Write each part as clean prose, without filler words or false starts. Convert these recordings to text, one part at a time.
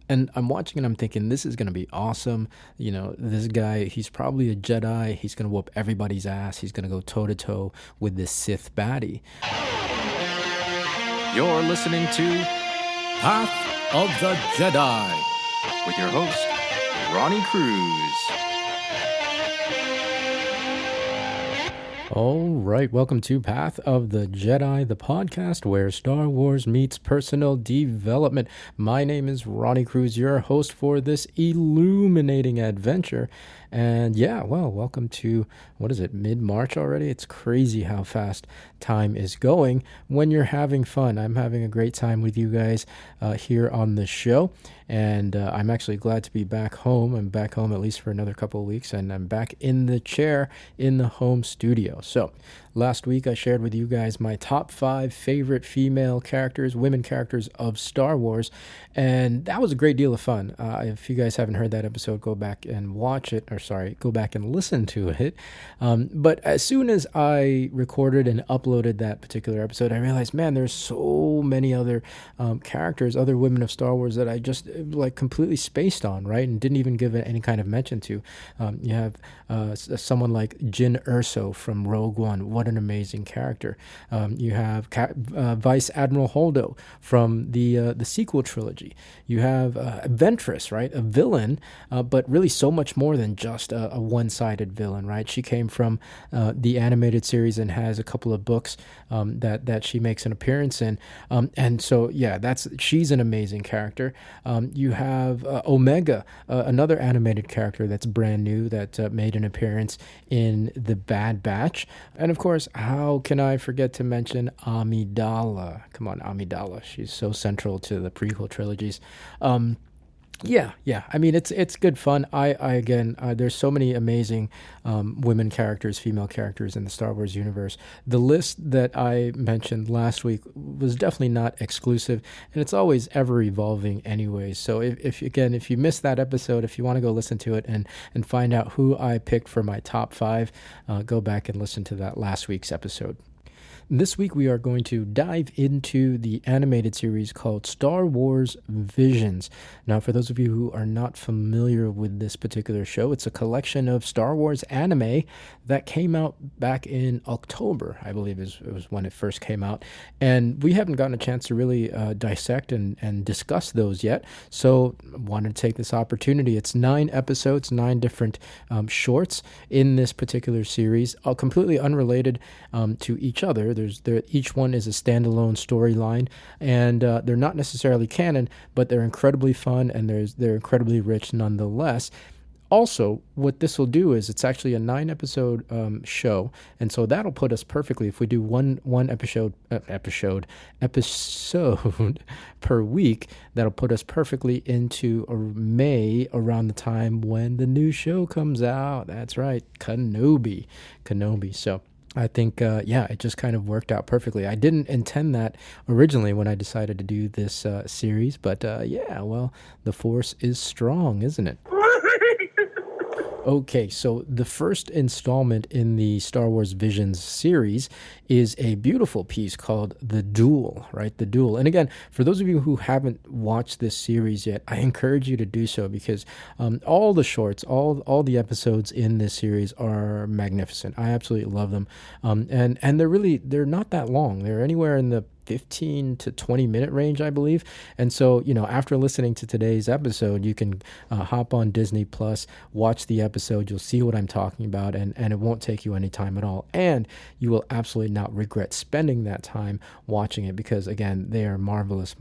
And I'm watching and I'm thinking, this is going to be awesome. This guy, he's probably a Jedi. He's going to whoop everybody's ass. He's going to go toe to toe with this Sith baddie. You're listening to Path of the Jedi with your host, Ronnie Cruz. All right, welcome to Path of the Jedi, the podcast where Star Wars meets personal development. My name is Ronnie Cruz, your host for this illuminating adventure. And yeah, well, welcome to, what is it, mid-March already? It's crazy how fast time is going when you're having fun. I'm having a great time with you guys here on the show. And I'm actually glad to be back home. I'm back home at least for another couple of weeks, and I'm back in the chair in the home studio. So last week I shared with you guys my top 5 favorite female characters, women characters of Star Wars, and that was a great deal of fun. If you guys haven't heard that episode, go back and watch it, go back and listen to it. But as soon as I recorded and uploaded that particular episode, I realized, man, there's so many other characters, other women of Star Wars that I just like completely spaced on, right? And didn't even give it any kind of mention to. You have someone like Jyn Erso from Rogue One. What an amazing character. You have Vice Admiral Holdo from the sequel trilogy. You have Ventress, right? A villain, but really so much more than just a one-sided villain, right? She came from the animated series and has a couple of books that she makes an appearance in. And so, yeah, she's an amazing character. You have Omega, another animated character that's brand new that made an appearance in The Bad Batch. And of course, how can I forget to mention Amidala? Come on, Amidala. She's so central to the prequel trilogies. Yeah. I mean, it's good fun. There's so many amazing women characters, female characters in the Star Wars universe. The list that I mentioned last week was definitely not exclusive, and it's always ever evolving anyway. So if you missed that episode, if you want to go listen to it and find out who I picked for my top 5, go back and listen to that last week's episode. This week we are going to dive into the animated series called Star Wars Visions. Now, for those of you who are not familiar with this particular show, it's a collection of Star Wars anime that came out back in October, I believe it was when it first came out. And we haven't gotten a chance to really dissect and discuss those yet. So I wanted to take this opportunity. It's 9 episodes, 9 different shorts in this particular series, all completely unrelated to each other. Each one is a standalone storyline, and they're not necessarily canon, but they're incredibly fun and they're incredibly rich nonetheless. Also, what this will do is it's actually a 9-episode show, and so that'll put us perfectly if we do one episode per week. That'll put us perfectly into May, around the time when the new show comes out. That's right, Kenobi. So I think, it just kind of worked out perfectly. I didn't intend that originally when I decided to do this series, but the Force is strong, isn't it? Okay, so the first installment in the Star Wars Visions series is a beautiful piece called The Duel, right? The Duel. And again, for those of you who haven't watched this series yet, I encourage you to do so because all the shorts, all the episodes in this series are magnificent. I absolutely love them. And they're not that long. They're anywhere in the 15 to 20 minute range, I believe. And so, after listening to today's episode, you can hop on Disney Plus, watch the episode. You'll see what I'm talking about, and it won't take you any time at all. And you will absolutely not regret spending that time watching it because, again, they are marvelous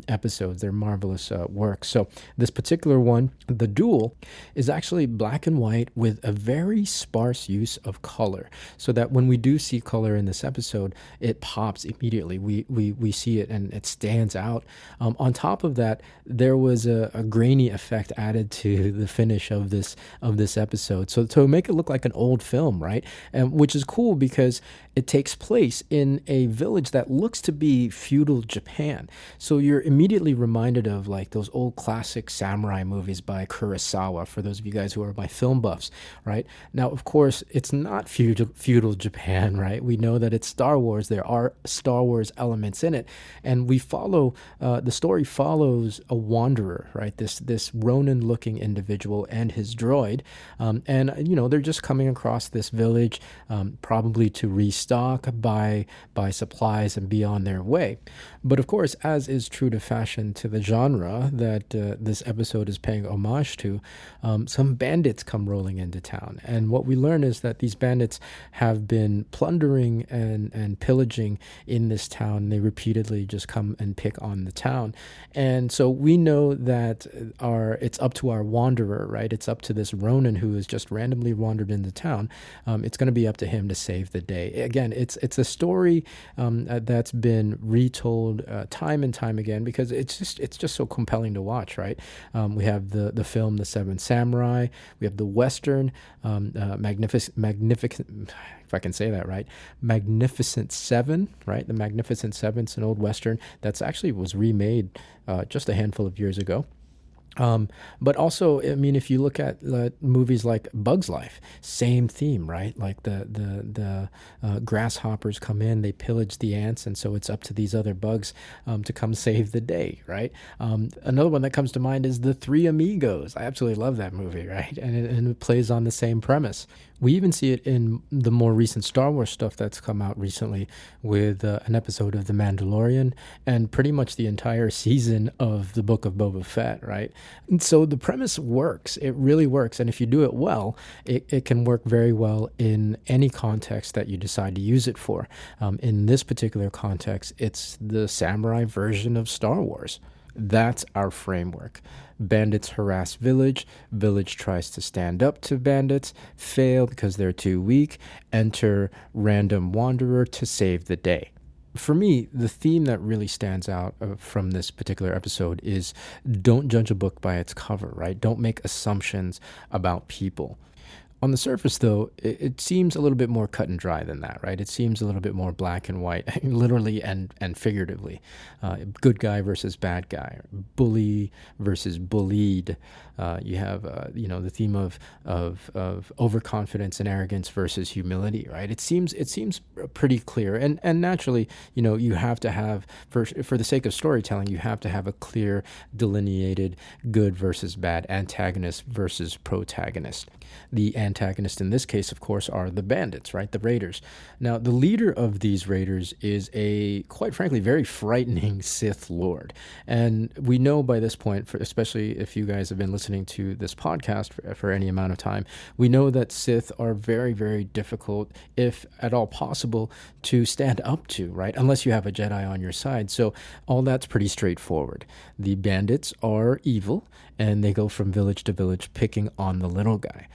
episodes. They're marvelous work. So this particular one, The Duel, is actually black and white with a very sparse use of color, so that when we do see color in this episode, it pops immediately. We see it and it stands out. On top of that, there was a grainy effect added to the finish of this episode, so to make it look like an old film, right? And which is cool because it takes place in a village that looks to be feudal Japan. So you're immediately reminded of like those old classic samurai movies by Kurosawa, for those of you guys who are my film buffs, right? Now, of course, it's not feudal Japan, right? We know that it's Star Wars. There are Star Wars elements in it. And we follow, the story follows a wanderer, right? This Ronin-looking individual and his droid. And, they're just coming across this village, probably to restock, buy supplies, and be on their way. But of course, as is true to fashion to the genre that this episode is paying homage to, some bandits come rolling into town. And what we learn is that these bandits have been plundering and pillaging in this town. They repeatedly just come and pick on the town. And so we know that it's up to our wanderer, right? It's up to this Ronin who has just randomly wandered into town. It's going to be up to him to save the day. Again, it's a story that's been retold time and time again because it's just so compelling to watch, right? We have the film The Seven Samurai. We have the Western, magnificent, if I can say that right, Magnificent Seven, right? The Magnificent Seven, it's an old Western that's actually was remade just a handful of years ago. But also, I mean, if you look at movies like Bug's Life, same theme, right? Like the grasshoppers come in, they pillage the ants, and so it's up to these other bugs to come save the day, right? Another one that comes to mind is The Three Amigos. I absolutely love that movie, right? And it plays on the same premise. We even see it in the more recent Star Wars stuff that's come out recently with an episode of The Mandalorian and pretty much the entire season of the Book of Boba Fett, right? And so the premise works. It really works. And if you do it well, it can work very well in any context that you decide to use it for. In this particular context, it's the samurai version of Star Wars. That's our framework. Bandits harass village. Village tries to stand up to bandits, fail because they're too weak. Enter random wanderer to save the day. For me, the theme that really stands out from this particular episode is don't judge a book by its cover, right? Don't make assumptions about people. On the surface, though, it seems a little bit more cut and dry than that, right? It seems a little bit more black and white, literally and figuratively. Good guy versus bad guy, bully versus bullied. You have, the theme of overconfidence and arrogance versus humility, right? It seems pretty clear, and naturally, you have to have, for the sake of storytelling, you have to have a clear, delineated good versus bad, antagonist versus protagonist. The antagonist in this case, of course, are the bandits, right? The raiders. Now, the leader of these raiders is a, quite frankly, very frightening Sith Lord. And we know by this point, especially if you guys have been listening to this podcast for any amount of time, we know that Sith are very, very difficult, if at all possible, to stand up to, right? Unless you have a Jedi on your side. So all that's pretty straightforward. The bandits are evil, and they go from village to village picking on the little guy.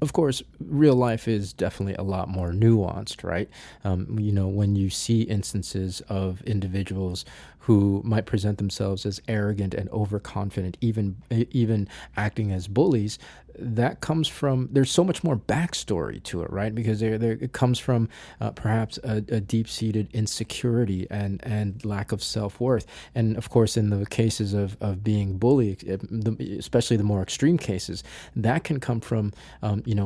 Of course, real life is definitely a lot more nuanced, right? When you see instances of individuals who might present themselves as arrogant and overconfident, even acting as bullies, that comes from, there's so much more backstory to it, right? Because it comes from perhaps a deep-seated insecurity and lack of self-worth. And of course, in the cases of being bullied, especially the more extreme cases, that can come from,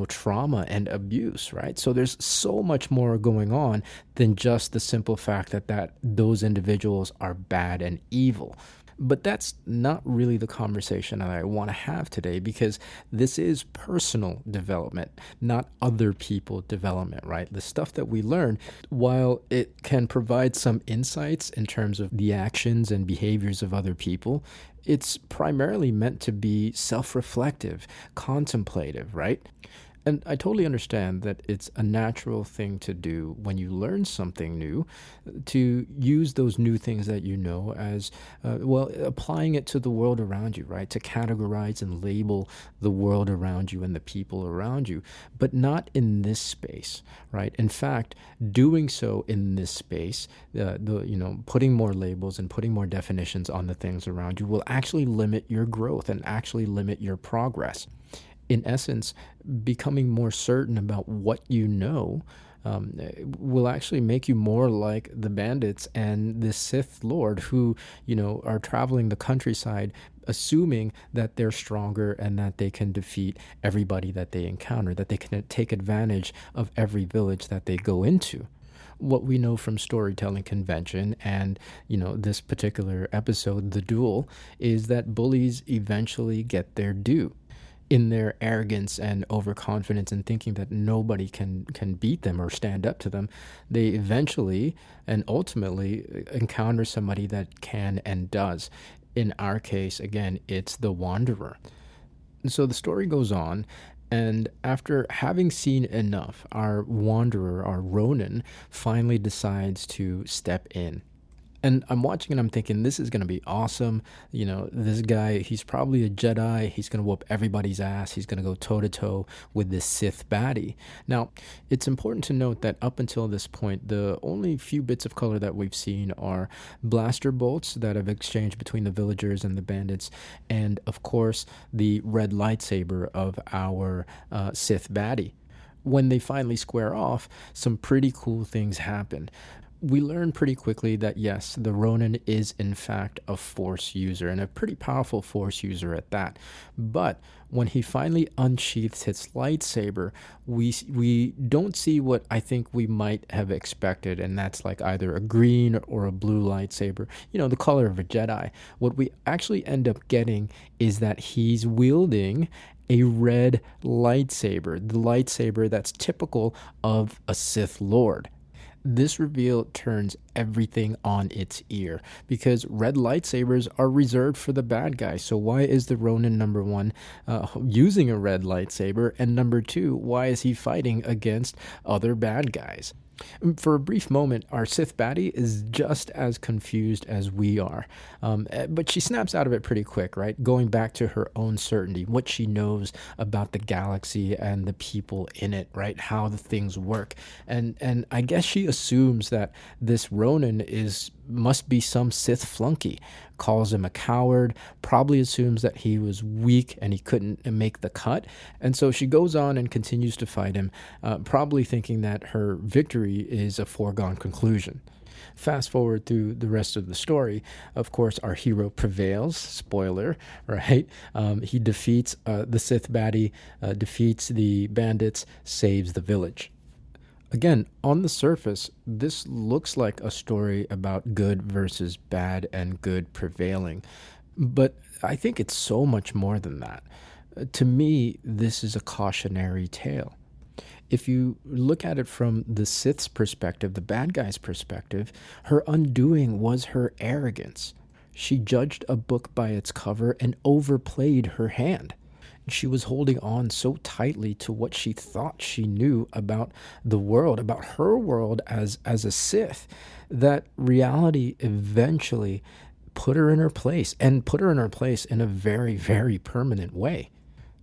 trauma and abuse, right? So there's so much more going on than just the simple fact that those individuals are bad and evil. But that's not really the conversation that I want to have today, because this is personal development, not other people development, right? The stuff that we learn, while it can provide some insights in terms of the actions and behaviors of other people, it's primarily meant to be self-reflective, contemplative, right? And I totally understand that it's a natural thing to do when you learn something new, to use those new things that you know as, applying it to the world around you, right? To categorize and label the world around you and the people around you, but not in this space, right? In fact, doing so in this space, putting more labels and putting more definitions on the things around you will actually limit your growth and actually limit your progress. In essence, becoming more certain about what you know will actually make you more like the bandits and the Sith Lord who, are traveling the countryside assuming that they're stronger and that they can defeat everybody that they encounter, that they can take advantage of every village that they go into. What we know from storytelling convention and, this particular episode, The Duel, is that bullies eventually get their due. In their arrogance and overconfidence and thinking that nobody can beat them or stand up to them, they eventually and ultimately encounter somebody that can and does. In our case, again, it's the Wanderer. So the story goes on, and after having seen enough, our Wanderer, our Ronin, finally decides to step in. And I'm watching and I'm thinking, this is going to be awesome. This guy, he's probably a Jedi. He's going to whoop everybody's ass. He's going to go toe to toe with this Sith baddie. Now, it's important to note that up until this point, the only few bits of color that we've seen are blaster bolts that have exchanged between the villagers and the bandits. And of course, the red lightsaber of our Sith baddie. When they finally square off, some pretty cool things happen. We learn pretty quickly that yes, the Ronin is in fact a Force user, and a pretty powerful Force user at that. But when he finally unsheaths his lightsaber, we don't see what I think we might have expected, and that's like either a green or a blue lightsaber, the color of a Jedi. What we actually end up getting is that he's wielding a red lightsaber, the lightsaber that's typical of a Sith Lord. This reveal turns everything on its ear because red lightsabers are reserved for the bad guy. So why is the Ronin number one using a red lightsaber? And number two, why is he fighting against other bad guys? For a brief moment, our Sith baddie is just as confused as we are. But she snaps out of it pretty quick, right? Going back to her own certainty, what she knows about the galaxy and the people in it, right? How the things work. And I guess she assumes that this Ronin must be some Sith flunky, calls him a coward, probably assumes that he was weak and he couldn't make the cut. And so she goes on and continues to fight him, probably thinking that her victory is a foregone conclusion. Fast forward through the rest of the story, of course, our hero prevails. Spoiler, right? He defeats the Sith baddie, defeats the bandits, saves the village. Again, on the surface, this looks like a story about good versus bad and good prevailing. But I think it's so much more than that. To me, this is a cautionary tale. If you look at it from the Sith's perspective, the bad guy's perspective, her undoing was her arrogance. She judged a book by its cover and overplayed her hand. She was holding on so tightly to what she thought she knew about the world, about her world as a Sith, that reality eventually put her in her place, and put her in her place in a very, very permanent way.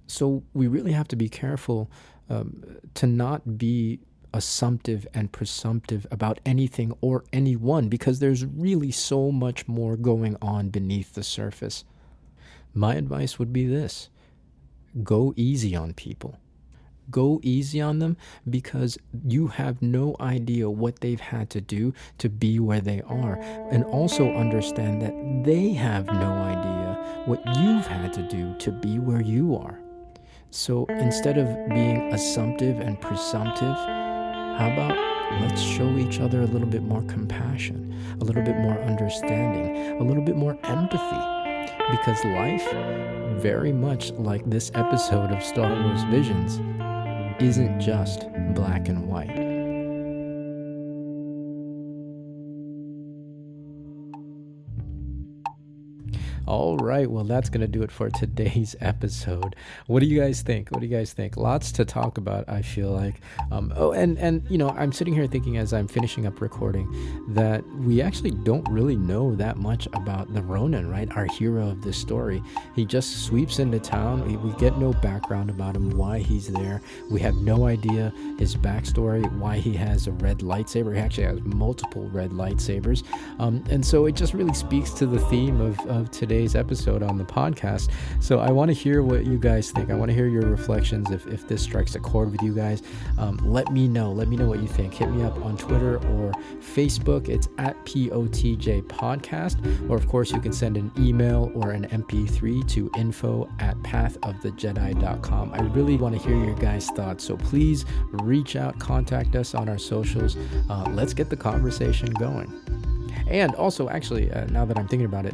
So we really have to be careful to not be assumptive and presumptive about anything or anyone, because there's really so much more going on beneath the surface. My advice would be this: go easy on people. Go easy on them, because you have no idea what they've had to do to be where they are. And also understand that they have no idea what you've had to do to be where you are. So instead of being assumptive and presumptive, how about let's show each other a little bit more compassion, a little bit more understanding, a little bit more empathy. Because life, very much like this episode of Star Wars Visions, isn't just black and white. All right, well, that's going to do it for today's episode. What do you guys think? Lots to talk about, I feel like. I'm sitting here thinking as I'm finishing up recording that we actually don't really know that much about the Ronin, right? Our hero of this story. He just sweeps into town. We get no background about him, why he's there. We have no idea his backstory, why he has a red lightsaber. He actually has multiple red lightsabers. And so it just really speaks to the theme of today. today's episode on the podcast. So I want to hear what you guys think. I want to hear your reflections. If this strikes a chord with you guys, let me know. Let me know what you think. Hit me up on Twitter or Facebook. It's at POTJ Podcast. Or, of course, you can send an email or an MP3 to info@pathofthejedi.com. I really want to hear your guys' thoughts. So please reach out, contact us on our socials. Let's get the conversation going. And also, actually, now that I'm thinking about it,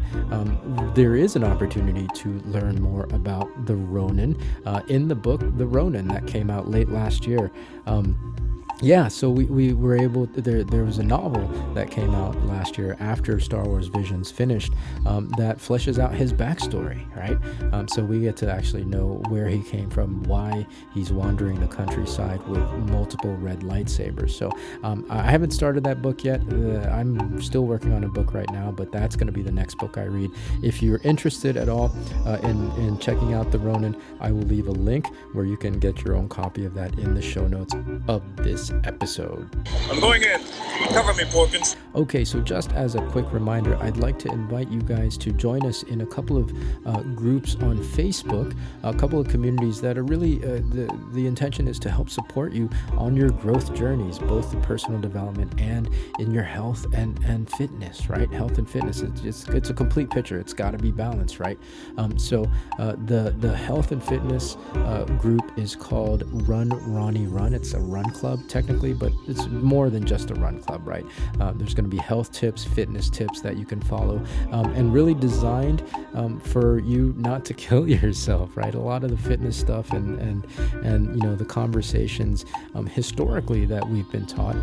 there is an opportunity to learn more about the Ronin in the book The Ronin that came out late last year. So we were able, there was a novel that came out last year after Star Wars Visions finished that fleshes out his backstory, right? So we get to actually know where he came from, why he's wandering the countryside with multiple red lightsabers. So I haven't started that book yet. I'm still working on a book right now, but that's going to be the next book I read. If you're interested at all in checking out The Ronin, I will leave a link where you can get your own copy of that in the show notes of this episode. I'm going in. Cover me, Porkins. Okay, so just as a quick reminder, I'd like to invite you guys to join us in a couple of groups on Facebook, a couple of communities that are really, the intention is to help support you on your growth journeys, both the personal development and in your health and fitness, right? Health and fitness, it's a complete picture. It's got to be balanced, right? So the health and fitness group is called Ronnie Run. It's a run club, technically, but it's more than just a run club, right? There's going to be health tips, fitness tips that you can follow, and really designed for you not to kill yourself, right? A lot of the fitness stuff and the conversations historically that we've been taught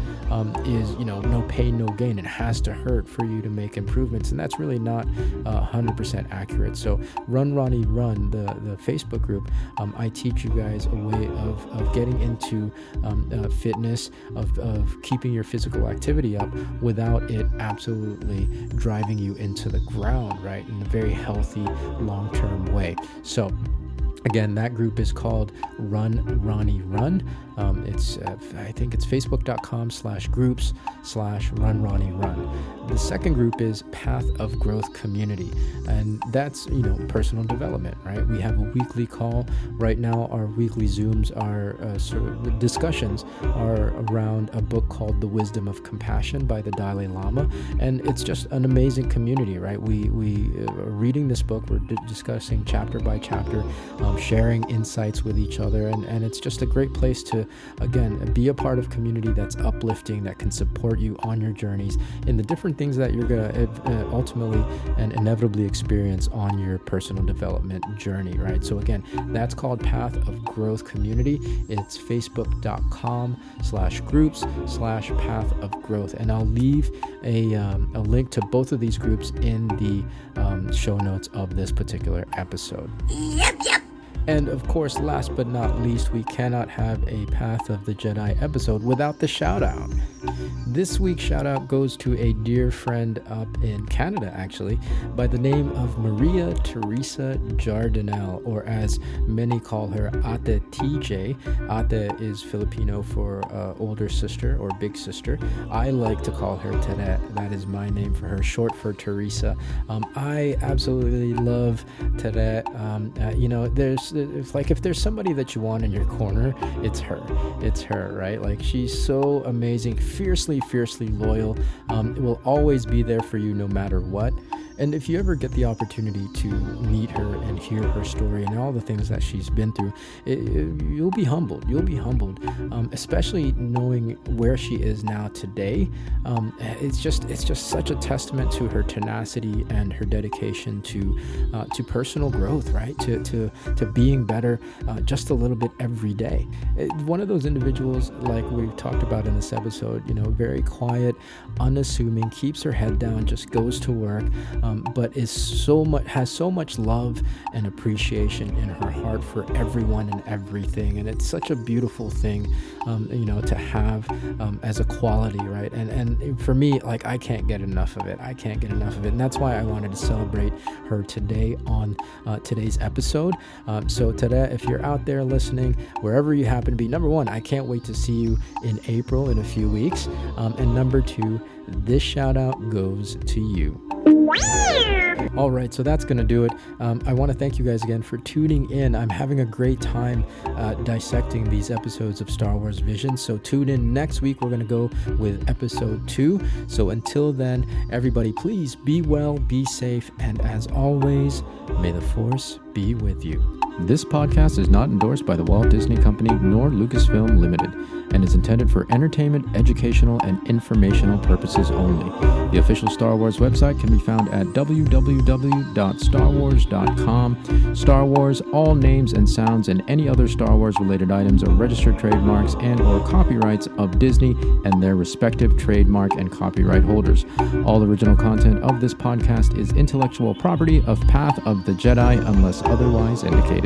is no pain, no gain. It has to hurt for you to make improvements, and that's really not 100% accurate. So Run Ronnie Run, the Facebook group, I teach you guys a way of getting into fitness, of keeping your physical activity up without it absolutely driving you into the ground, right? In a very healthy, long-term way. So again, that group is called Run Ronnie Run. I think it's facebook.com/groups/Run Ronnie Run. The second group is Path of Growth Community, and that's personal development, right? We have a weekly call right now. Our weekly Zooms are sort of discussions are around a book called The Wisdom of Compassion by the Dalai Lama, and it's just an amazing community, right? We are reading this book. We're discussing chapter by chapter, sharing insights with each other, and it's just a great place to, again, be a part of community that's uplifting, that can support you on your journeys in the different things that you're going to ultimately and inevitably experience on your personal development journey, right? So again, that's called Path of Growth Community. It's facebook.com/groups/Path of Growth, and I'll leave a link to both of these groups in the show notes of this particular episode. Yep. And of course, last but not least, we cannot have a Path of the Jedi episode without the shout out. This week's shout out goes to a dear friend up in Canada, actually, by the name of Maria Teresa Jardinel, or as many call her, Ate TJ. Ate is Filipino for older sister or big sister. I like to call her Tere. That is my name for her, short for Teresa. I absolutely love Tere. If there's somebody that you want in your corner, it's her. It's her, right? Like, she's so amazing, fiercely loyal, will always be there for you no matter what. And if you ever get the opportunity to meet her and hear her story and all the things that she's been through, you'll be humbled. Especially knowing where she is now today. It's just such a testament to her tenacity and her dedication to personal growth, right? To being better just a little bit every day. One of those individuals, like we've talked about in this episode, very quiet, unassuming, keeps her head down, just goes to work. But has so much love and appreciation in her heart for everyone and everything, and it's such a beautiful thing, to have as a quality, right? And for me, like, I can't get enough of it. And that's why I wanted to celebrate her today on today's episode. So today, if you're out there listening, wherever you happen to be, number one, I can't wait to see you in April in a few weeks, and number two, this shout out goes to you. All right, so that's going to do it. I want to thank you guys again for tuning in. I'm having a great time dissecting these episodes of Star Wars Visions. So tune in next week. We're going to go with episode 2. So until then, everybody, please be well, be safe, and as always, may the Force be with you. This podcast is not endorsed by the Walt Disney Company nor Lucasfilm Limited and is intended for entertainment, educational, and informational purposes only. The official Star Wars website can be found at www.starwars.com. Star Wars, all names and sounds and any other Star Wars related items are registered trademarks and or copyrights of Disney and their respective trademark and copyright holders. All original content of this podcast is intellectual property of Path of the Jedi unless otherwise indicated.